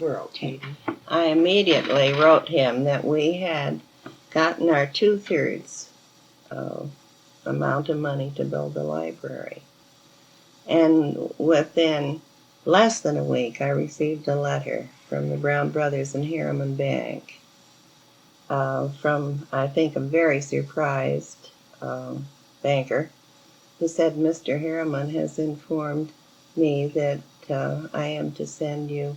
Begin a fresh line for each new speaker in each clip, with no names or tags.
world, Katie?
I immediately wrote him that we had gotten our 2/3 amount of money to build the library. And within less than a week, I received a letter from the Brown Brothers and Harriman Bank from, I think, a very surprised banker who said, Mr. Harriman has informed me that I am to send you,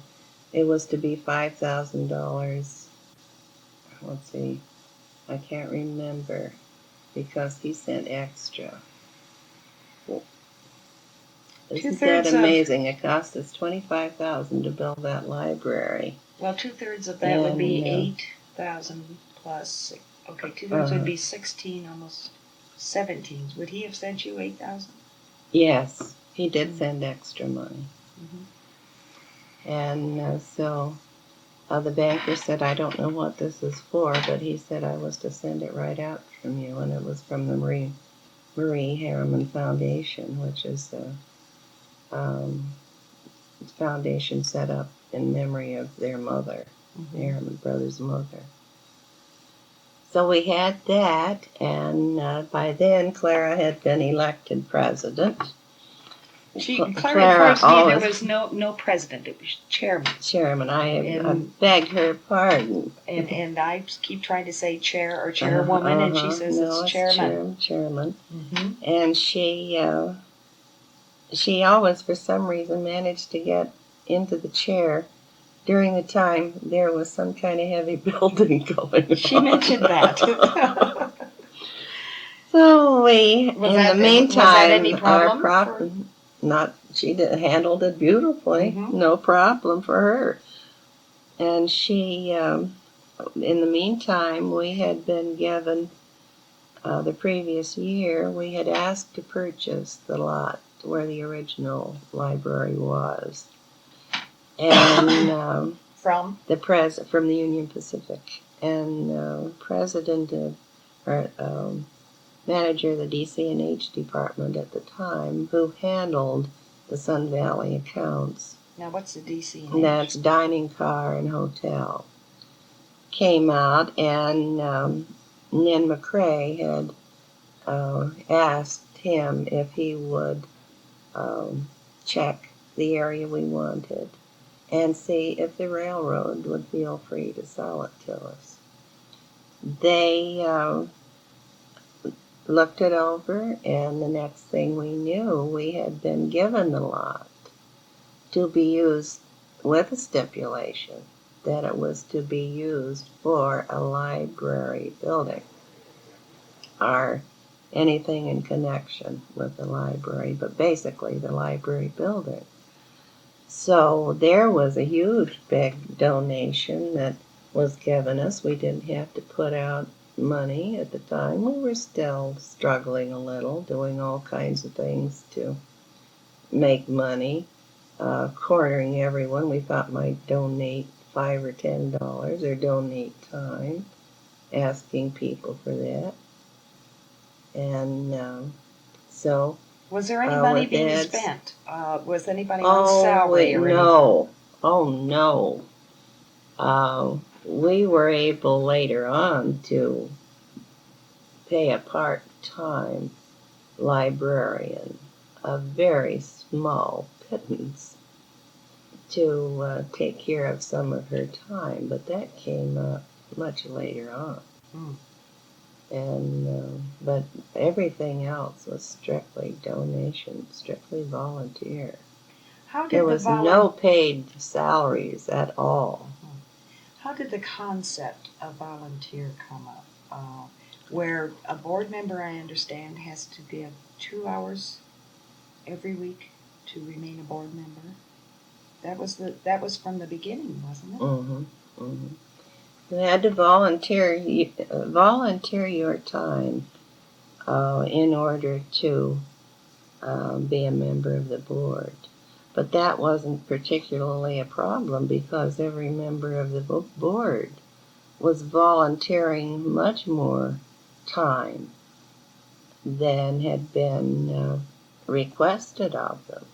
it was to be $5,000. Let's see, I can't remember because he sent extra. Isn't that amazing? It cost us $25,000 to build that library.
Well, 2/3 of that would be 8,000 plus. Okay, 2/3 would be 16, almost 17. Would he have sent you 8,000?
Yes, he did send extra money. And so the banker said, I don't know what this is for, but he said I was to send it right out from you, and it was from the Marie Harriman Foundation, which is a foundation set up in memory of their mother, the Harriman brothers' mother. So we had that, and by then Clara had been elected president.
Clara informs me there was no president, it was chairman.
Chairman, I beg her pardon.
And I keep trying to say chair or chairwoman, and she says it's chairman.
Chairman. And she always, for some reason, managed to get into the chair during the time there was some kind of heavy building going on.
She mentioned that.
So in the meantime, she handled it beautifully. No problem for her. And she, in the meantime, we had been given, the previous year, we had asked to purchase the lot where the original library was. And
from
the Union Pacific. And manager of the DC&H department at the time, who handled the Sun Valley accounts.
Now, what's the DC&H?
That's dining, car, and hotel. Came out, and Nan McCrae had asked him if he would check the area we wanted and see if the railroad would feel free to sell it to us. They looked it over, and the next thing we knew, we had been given the lot to be used with a stipulation that it was to be used for a library building or anything in connection with the library, but basically the library building. So there was a huge big donation that was given us. We didn't have to put out money at the time. We were still struggling a little, doing all kinds of things to make money, cornering everyone we thought might donate $5 or $10 or donate time, asking people for that. And so
was there any money being spent? Was anybody on salary or
anything? Oh no. We were able later on to pay a part-time librarian a very small pittance to take care of some of her time, but that came up much later on. And but everything else was strictly donation, strictly volunteer. There was no paid salaries at all.
How did the concept of volunteer come up? Where a board member, I understand, has to give 2 hours every week to remain a board member. That was from the beginning, wasn't it?
You had to volunteer your time in order to be a member of the board. But that wasn't particularly a problem because every member of the board was volunteering much more time than had been requested of them.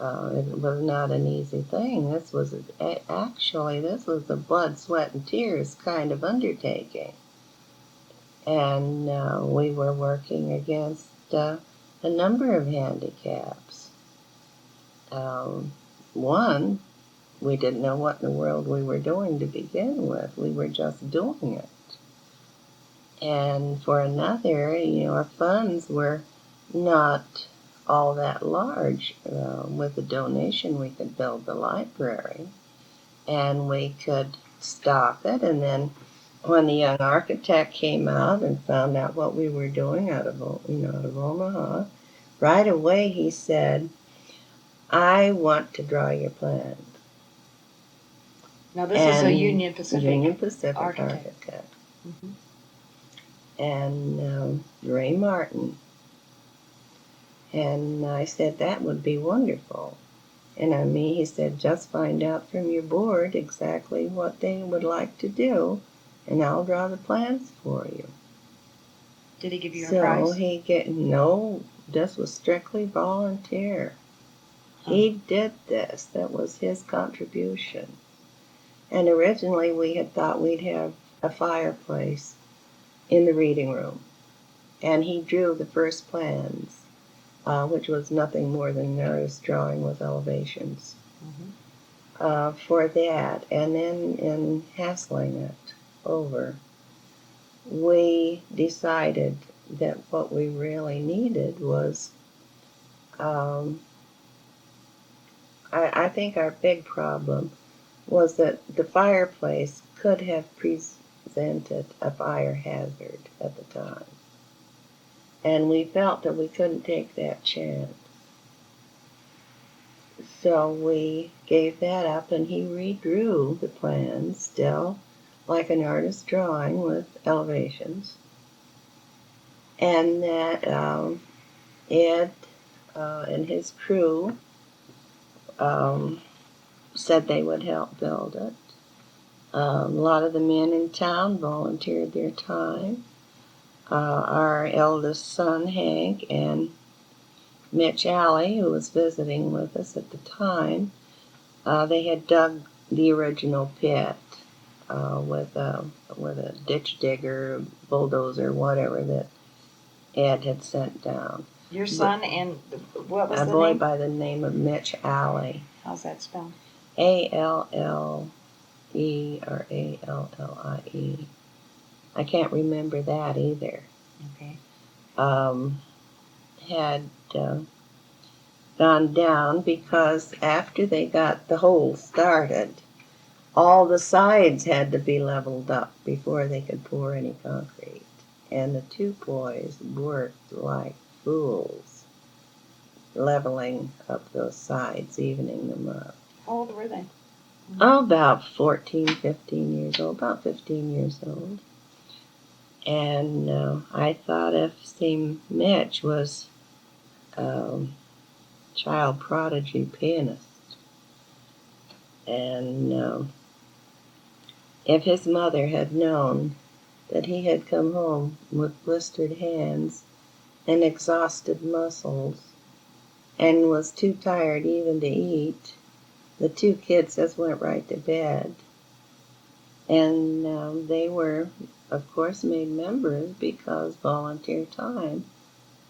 It was not an easy thing. This was a blood, sweat, and tears kind of undertaking. And we were working against a number of handicaps. One, we didn't know what in the world we were doing to begin with. We were just doing it. And for another, our funds were not all that large. With a donation, we could build the library, and we could stock it. And then when the young architect came out and found out what we were doing out of Omaha, right away he said, "I want to draw your plans."
Now this is a Union Pacific
architect.
Mm-hmm.
And Ray Martin. And I said, "That would be wonderful." And he said, "Just find out from your board exactly what they would like to do, and I'll draw the plans for you."
Did he give you a price?
No, this was strictly volunteer. He did this. That was his contribution. And originally we had thought we'd have a fireplace in the reading room. And he drew the first plans, which was nothing more than an artist's drawing with elevations, for that. And then in hassling it over, we decided that what we really needed was, I think our big problem was that the fireplace could have presented a fire hazard at the time. And we felt that we couldn't take that chance. So we gave that up, and he redrew the plans, still like an artist's drawing with elevations. And that Ed and his crew said they would help build it. A lot of the men in town volunteered their time. Our eldest son, Hank, and Mitch Alley, who was visiting with us at the time, they had dug the original pit with a ditch digger, bulldozer, whatever that Ed had sent down.
Your son and what was the name?
A boy by the name of Mitch Alley.
How's that spelled?
A-L-L-E or A-L-L-I-E. I can't remember that either.
Okay.
Had gone down because after they got the hole started, all the sides had to be leveled up before they could pour any concrete. And the two boys worked like fools, leveling up those sides, evening them up.
How old were they?
About 14, 15 years old, about 15 years old. And I thought if Mitch was child prodigy pianist, and if his mother had known that he had come home with blistered hands and exhausted muscles and was too tired even to eat, the two kids just went right to bed. And they were, of course, made members because volunteer time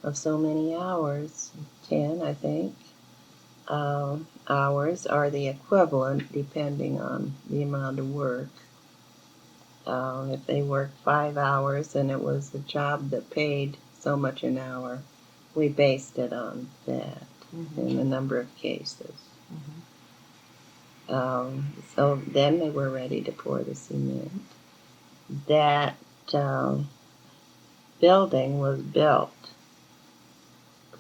of so many hours, 10, I think, hours are the equivalent depending on the amount of work. If they worked 5 hours and it was a job that paid so much an hour, we based it on that in a number of cases. So then they were ready to pour the cement. That building was built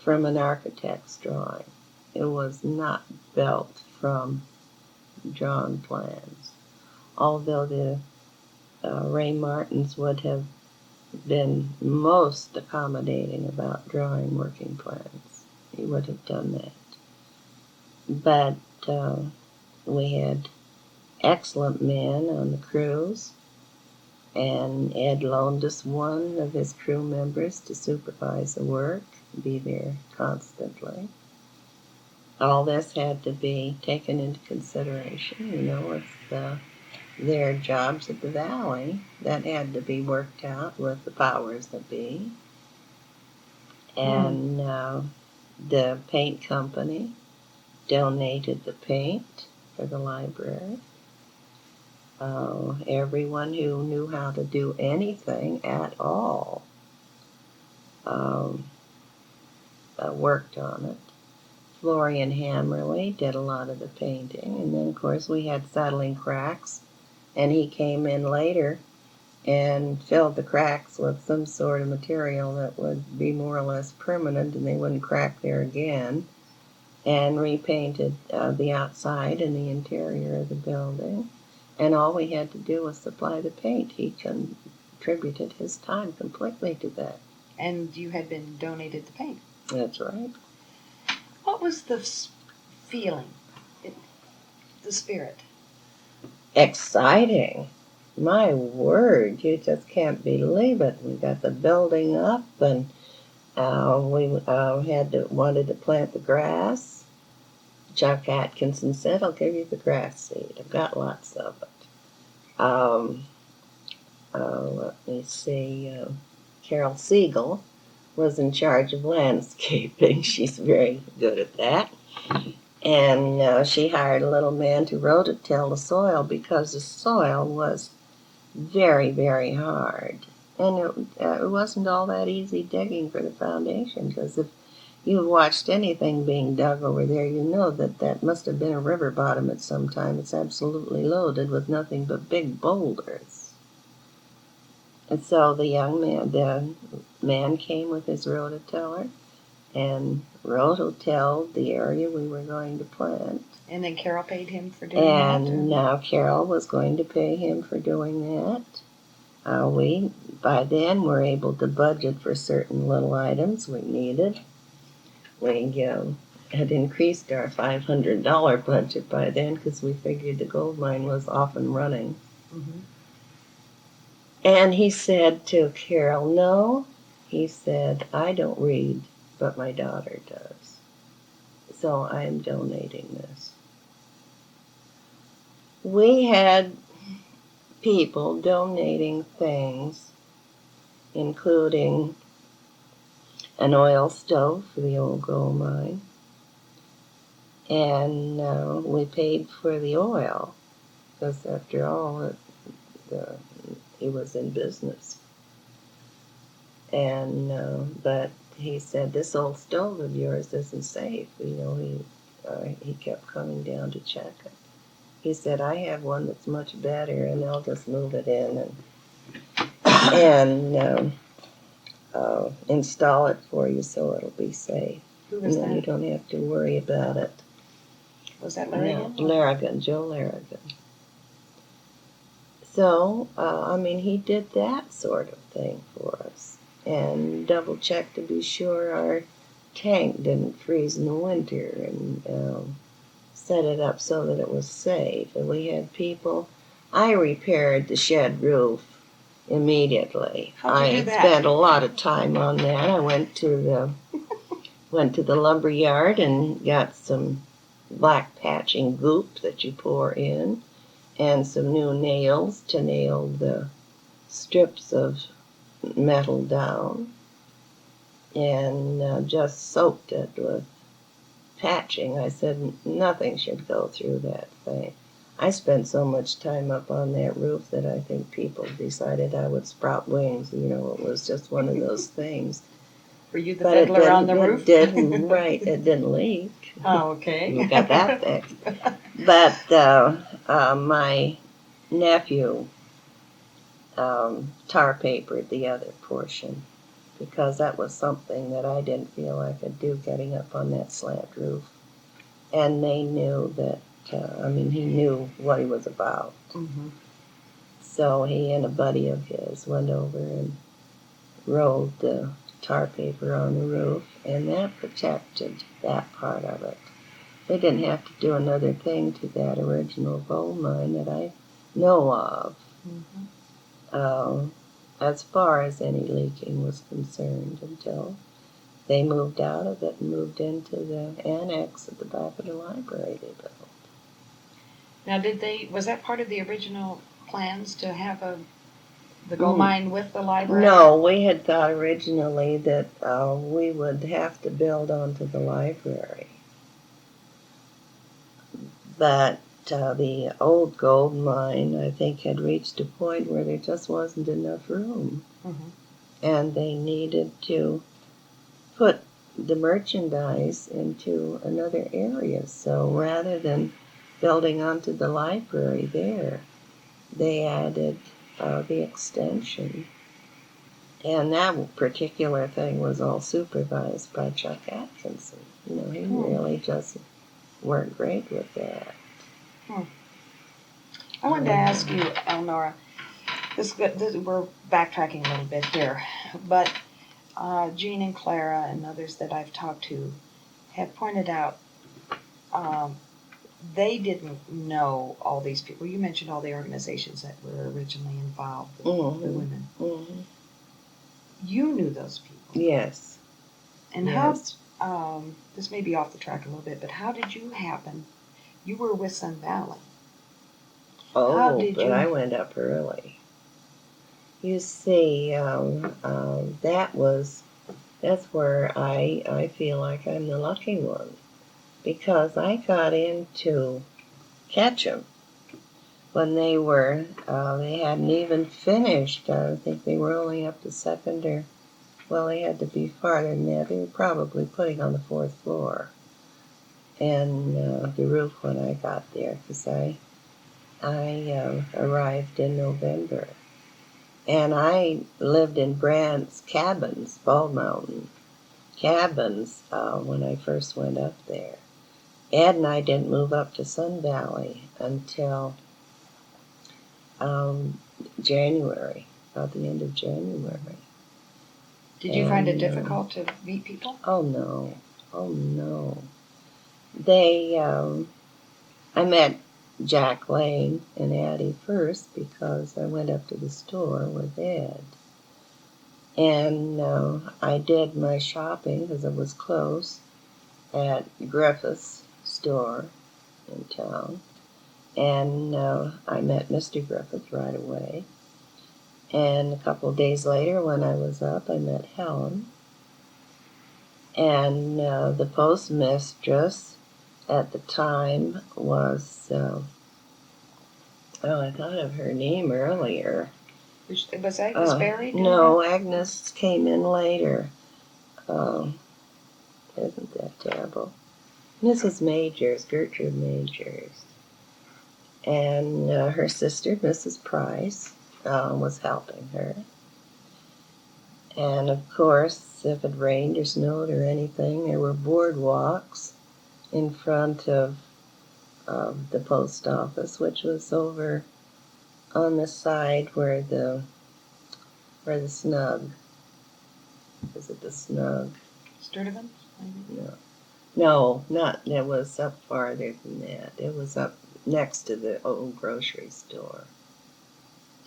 from an architect's drawing. It was not built from drawn plans. Although the Ray Martins would have been most accommodating about drawing working plans. He would have done that. But we had excellent men on the crews, and Ed loaned us one of his crew members to supervise the work, be there constantly. all this had to be taken into consideration, with their jobs at the valley. That had to be worked out with the powers that be. And the paint company donated the paint for the library. Everyone who knew how to do anything at all worked on it. Florian Hammerly did a lot of the painting, and then of course we had settling cracks, and he came in later and filled the cracks with some sort of material that would be more or less permanent and they wouldn't crack there again, and repainted the outside and the interior of the building. And all we had to do was supply the paint. He contributed his time completely to that.
And you had been donated the paint.
That's right.
What was the feeling, the spirit?
Exciting. My word, you just can't believe it. We got the building up, and we wanted to plant the grass. Chuck Atkinson said, "I'll give you the grass seed. I've got lots of it." Let me see. Carol Seagle was in charge of landscaping. She's very good at that. And she hired a little man to rototill the soil because the soil was very, very hard. And it wasn't all that easy digging for the foundation, because if you've watched anything being dug over there, you know that must have been a river bottom at some time. It's absolutely loaded with nothing but big boulders. And so the man came with his rototiller and rototilled the area we were going to plant.
And then Carol paid him for doing that?
And now Carol was going to pay him for doing that. We, by then, were able to budget for certain little items we needed. We had increased our $500 budget by then because we figured the gold mine was off and running.
Mm-hmm.
And he said to Carol, "No," he said, "I don't read, but my daughter does. So I'm donating this." We had people donating things, including an oil stove for the old gold mine. And we paid for the oil, because after all, he was in business. But he said, "This old stove of yours isn't safe." He kept coming down to check it. He said, "I have one that's much better, and I'll just move it in and install it for you so it'll be safe.
Who was
and then
that?
You don't have to worry about it."
Was that Larrigan?
No, Larrigan, Joe Larrigan. So, he did that sort of thing for us, and double-checked to be sure our tank didn't freeze in the winter, and set it up so that it was safe. And we had people. I repaired the shed roof immediately.
How'd you do that?
Spent a lot of time on that. I went to the lumber yard and got some black patching goop that you pour in, and some new nails to nail the strips of metal down, and just soaked it with patching. I said nothing should go through that thing. I spent so much time up on that roof that I think people decided I would sprout wings. It was just one of those things.
Were you the fiddler on the roof?
It didn't leak.
Oh, okay.
We got that fixed. But my nephew tar papered the other portion, because that was something that I didn't feel I could do, getting up on that slant roof. And they knew that, he knew what he was about.
Mm-hmm.
So he and a buddy of his went over and rolled the tar paper on the roof, and that protected that part of it. They didn't have to do another thing to that original gold mine that I know of.
Mm-hmm.
As far as any leaking was concerned, until they moved out of it and moved into the annex at the back of the library they built.
Now, was that part of the original plans to have the gold mine with the library?
No, we had thought originally that we would have to build onto the library. But the old gold mine, I think, had reached a point where there just wasn't enough room.
Mm-hmm.
And they needed to put the merchandise into another area. So rather than building onto the library there, they added the extension. And that particular thing was all supervised by Chuck Atkinson. You know, he really just weren't great with that.
I wanted to ask you, Elnora, we're backtracking a little bit here, but Jean and Clara and others that I've talked to have pointed out they didn't know all these people. You mentioned all the organizations that were originally involved with the women.
Mm-hmm.
You knew those people.
Yes.
And
yes.
how, this may be off the track a little bit, but how did you happen? You were with Sun Valley.
I went up early. You see, that's where I feel like I'm the lucky one, because I got into Ketchum when they hadn't even finished. I think they were only up to second, or, well, they had to be farther than that. They were probably putting on the 4th floor and the roof when I got there, because I arrived in November. And I lived in Brandt's cabins, Bald Mountain cabins, when I first went up there. Ed and I didn't move up to Sun Valley until January, about the end of January.
Did you find it difficult to meet people?
Oh, no. I met Jack Lane and Addie first because I went up to the store with Ed. And I did my shopping, because it was close, at Griffith's store in town. And I met Mr. Griffith right away. And a couple of days later, when I was up, I met Helen. And the postmistress at the time was, I thought of her name earlier.
Was Agnes buried?
No, Agnes came in later. Isn't that terrible? Mrs. Majors, Gertrude Majors. And her sister, Mrs. Price, was helping her. And of course, if it rained or snowed or anything, there were boardwalks in front of the post office, which was over on the side where the snug. Is it the snug?
Sturtevant?
No, not. It was up farther than that. It was up next to the old grocery store.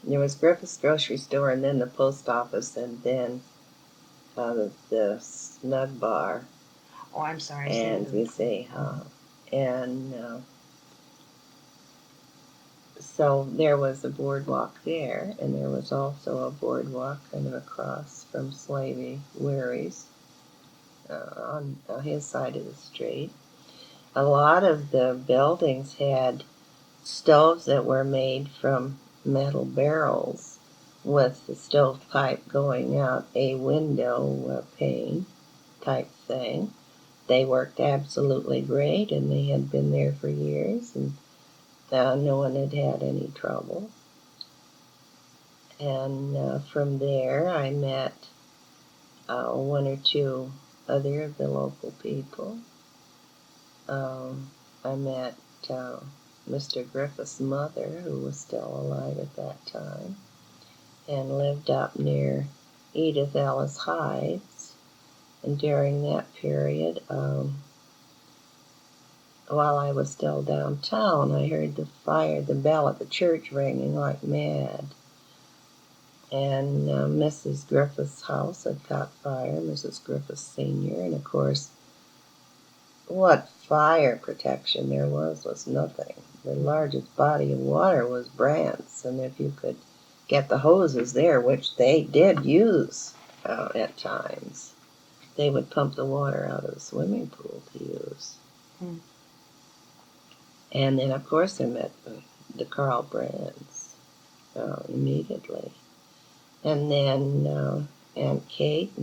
There was Griffith's grocery store, and then the post office, and then the snug bar.
Oh, I'm sorry.
And you see, and so there was a boardwalk there, and there was also a boardwalk kind of across from Slavey Wary's on his side of the street. A lot of the buildings had stoves that were made from metal barrels with the stovepipe going out a window pane type thing. They worked absolutely great, and they had been there for years, and no one had had any trouble. And from there, I met one or two other of the local people. I met Mr. Griffith's mother, who was still alive at that time, and lived up near Edith Ellis Heights. And during that period, while I was still downtown, I heard the bell at the church ringing like mad. And Mrs. Griffith's house had caught fire, Mrs. Griffith Sr., and of course, what fire protection there was nothing. The largest body of water was Brant's, and if you could get the hoses there, which they did use at times, they would pump the water out of the swimming pool to use.
Hmm.
And then, of course, I met the Carl Brands immediately. And then Aunt Kate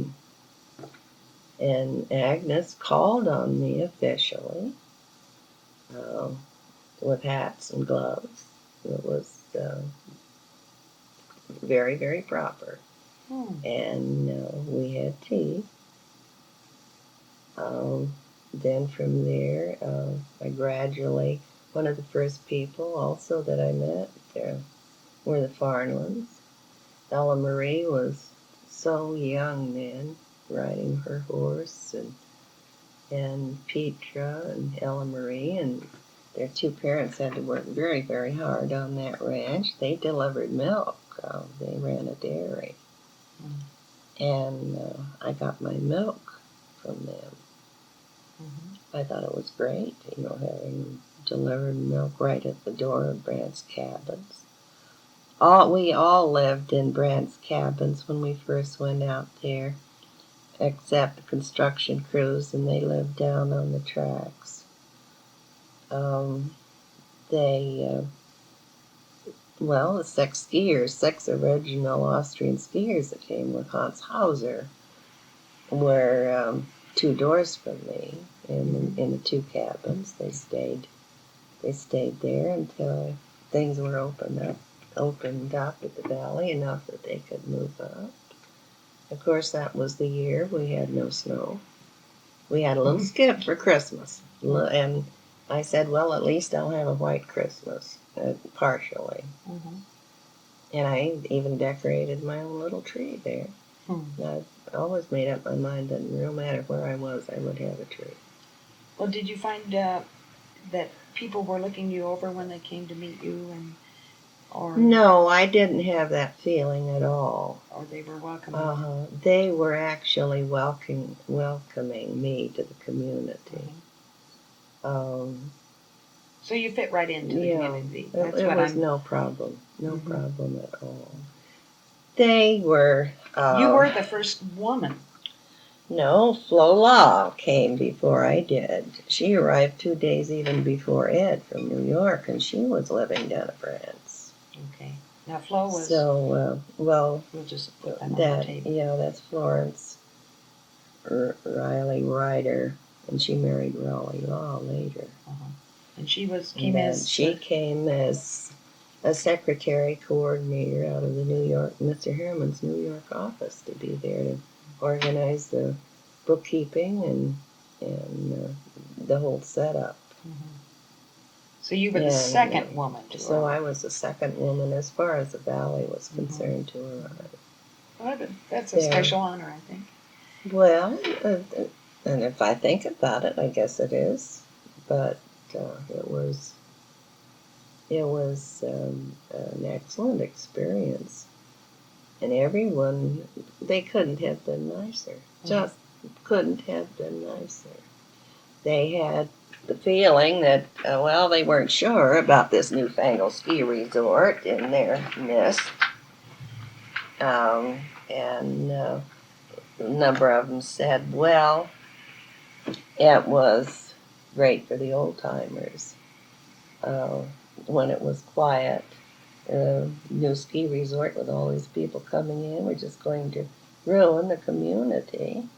and Agnes called on me officially with hats and gloves. It was very, very proper. And we had tea. Then from there, I gradually, one of the first people also that I met were the Farnlands. Ella Marie was so young then, riding her horse, and Petra and Ella Marie and their two parents had to work very, very hard on that ranch. They delivered milk. They ran a dairy. And I got my milk from them. I thought it was great, having delivered milk right at the door of Brant's cabins. We all lived in Brant's cabins when we first went out there, except the construction crews, and they lived down on the tracks. The six original Austrian skiers that came with Hans Hauser were 2 doors from me in the 2 cabins. They stayed there until things were opened up at the valley enough that they could move up. Of course, that was the year we had no snow. We had a little skip for Christmas, and I said, well, at least I'll have a white Christmas, partially. And I even decorated my own little tree there. I've always made up my mind that no matter where I was, I would have a tree.
Well, did you find that people were looking you over when they came to meet you,
No, I didn't have that feeling at all.
Or they were welcoming?
They were actually welcoming me to the community.
So you fit right into the community.
It was no problem at all. They were.
You were the first woman.
No, Flo Law came before I did. She arrived 2 days even before Ed from New York, and she was living down at Brant's.
Okay. Now Flo was.
So, we'll
just put that on the table.
Yeah, that's Florence Riley Ryder, and she married Raleigh Law later.
And she came as
a secretary coordinator out of the Mr. Harriman's New York office to be there to organize the bookkeeping and the whole setup.
So you were the second woman to
So I was the second woman as far as the valley was concerned to arrive.
Well, that's a special honor, I think.
Well, and if I think about it, I guess it is. But it was an excellent experience. And everyone, they couldn't have been nicer. Just couldn't have been nicer. They had the feeling that, they weren't sure about this newfangled ski resort in their midst. And a number of them said, well, it was great for the old-timers. When it was quiet, new ski resort with all these people coming in, we're just going to ruin the community.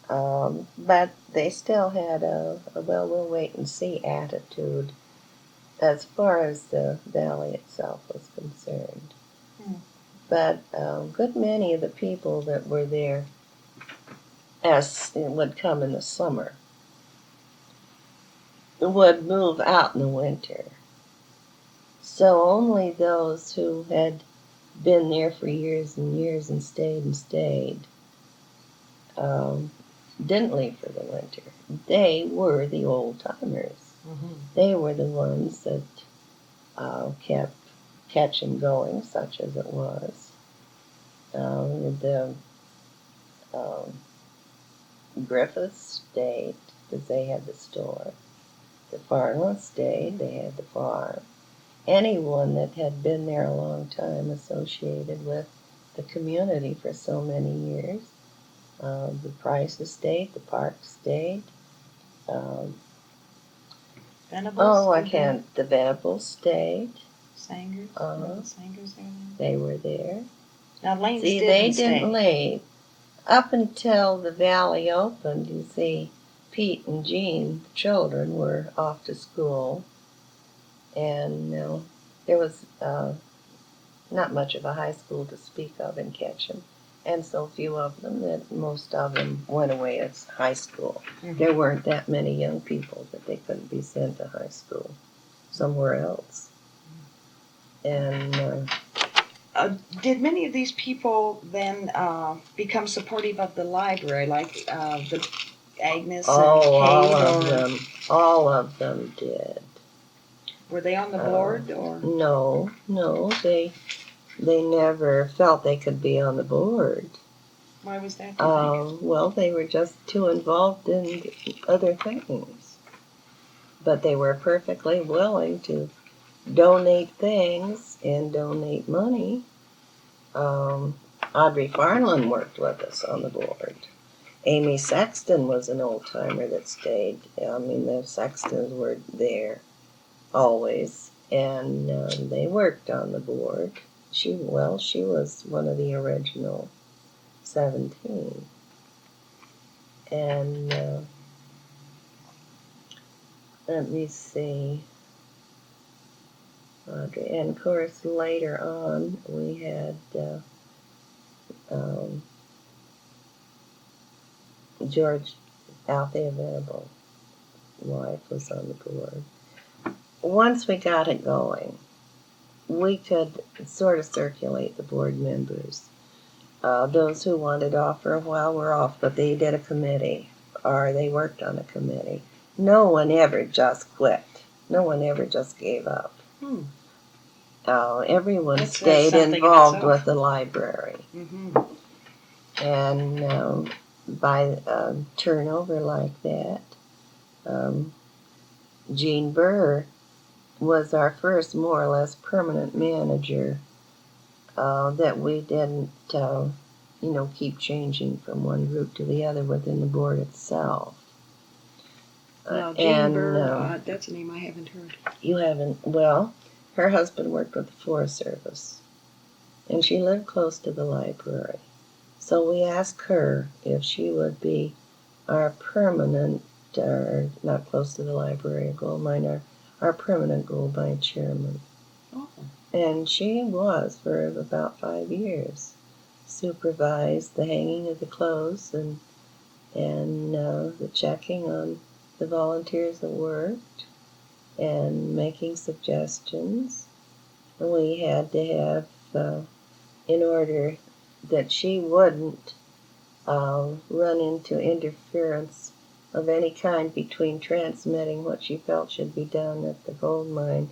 But they still had we'll wait and see attitude as far as the valley itself was concerned. But a good many of the people that were there would come in the summer would move out in the winter. So only those who had been there for years and years and stayed didn't leave for the winter. They were the old-timers. They were the ones that kept catching going, such as it was. the um, Griffiths stayed because they had the store. The Farnless stayed, they had the farm. Anyone that had been there a long time associated with the community for so many years. The Price stayed, the Park stayed. Um,
Venables?
the Venables stayed.
Sangers?
Uh-huh.
Sangers there?
They were there.
Now Lanes
See,
didn't
they
stay.
didn't leave. Up until the valley opened, you see, Pete and Jean, the children, were off to school. And there was not much of a high school to speak of in Ketchum. And so few of them that most of them went away as high school.
Mhm.
There weren't that many young people that they couldn't be sent to high school somewhere else. And
Did many of these people then become supportive of the library, like the Agnes and Kate?
all of them did.
Were they on the board or?
No, they never felt they could be on the board.
Why was that? Do you think?
Well, they were just too involved in other things. But they were perfectly willing to donate things and donate money. Audrey Farnland worked with us on the board. Amy Sexton was an old timer that stayed. I mean, the Sextons were there always, and they worked on the board. She was one of the original 17. And let me see. Audrey. And of course, later on, we had George Althea Venable, wife, was on the board. Once we got it going, we could sort of circulate the board members. Those who wanted off for a while were off, but they did a committee, or they worked on a committee. No one ever just quit. No one ever just gave up. Everyone stayed involved with the library.
Mm-hmm.
And by turnover like that, Jean Burr was our first more or less permanent manager that we didn't, keep changing from one group to the other within the board itself.
Now, Jean Burr, that's a name I haven't heard.
You haven't? Well, her husband worked with the Forest Service, and she lived close to the library. So we asked her if she would be our permanent, not close to the library, a gold mine, our permanent gold mine chairman.
Oh.
And she was for about 5 years. Supervised the hanging of the clothes and the checking on the volunteers that worked and making suggestions. We had to have, in order that she wouldn't run into interference of any kind between transmitting what she felt should be done at the gold mine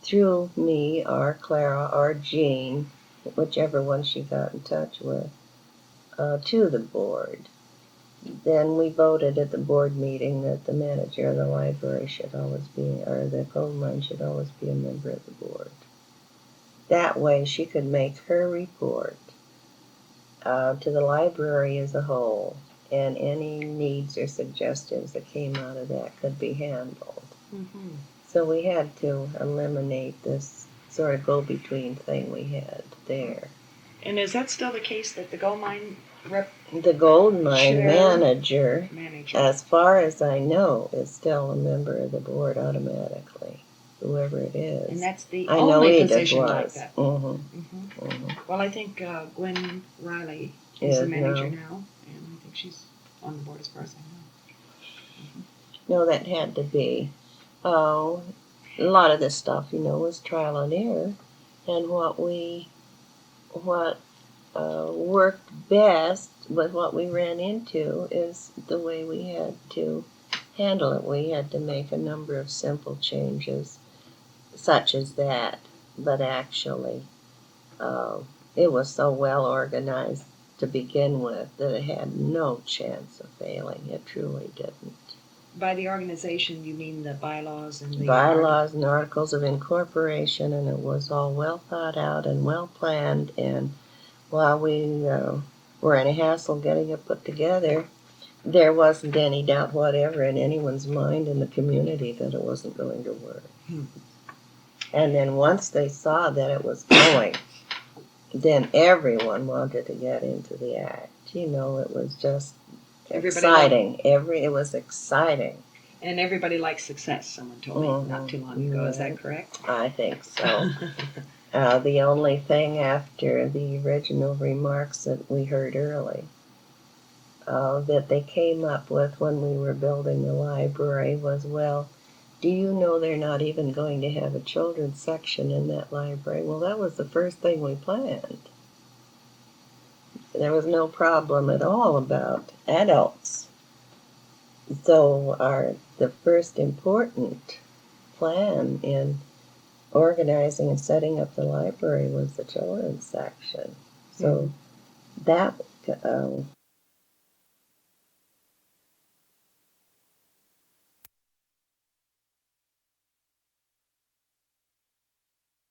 through me or Clara or Jean, whichever one she got in touch with, to the board. Then we voted at the board meeting that the manager of the library should always be, or the gold mine should always be a member of the board. That way she could make her report to the library as a whole, and any needs or suggestions that came out of that could be handled.
Mm-hmm.
So we had to eliminate this sort of go-between thing we had there.
And is that still the case that the gold mine
The gold mine manager, as far as I know, is still a member of the board automatically, whoever it is.
And that's the only position like that.
Mm-hmm.
Mm-hmm. Mm-hmm. Well, I think Gwen Riley is the manager now, and I think she's on the board as far as I know. Mm-hmm.
No, that had to be. A lot of this stuff, was trial and error, and what worked best with what we ran into is the way we had to handle it. We had to make a number of simple changes, such as that, but actually, it was so well organized to begin with, that it had no chance of failing. It truly didn't.
By the organization, you mean the bylaws and the
Bylaws and articles of incorporation, and it was all well thought out and well planned. And while we were in a hassle getting it put together, there wasn't any doubt whatever in anyone's mind in the community that it wasn't going to work. And then once they saw that it was going, then everyone wanted to get into the act. You know, it was just exciting. It was exciting.
And everybody likes success, someone told me not too long ago. Is that correct?
I think so. The only thing after the original remarks that we heard early that they came up with when we were building the library was, well, do you know they're not even going to have a children's section in that library? Well, that was the first thing we planned. There was no problem at all about adults. So the first important plan in organizing and setting up the library was the children's section. So that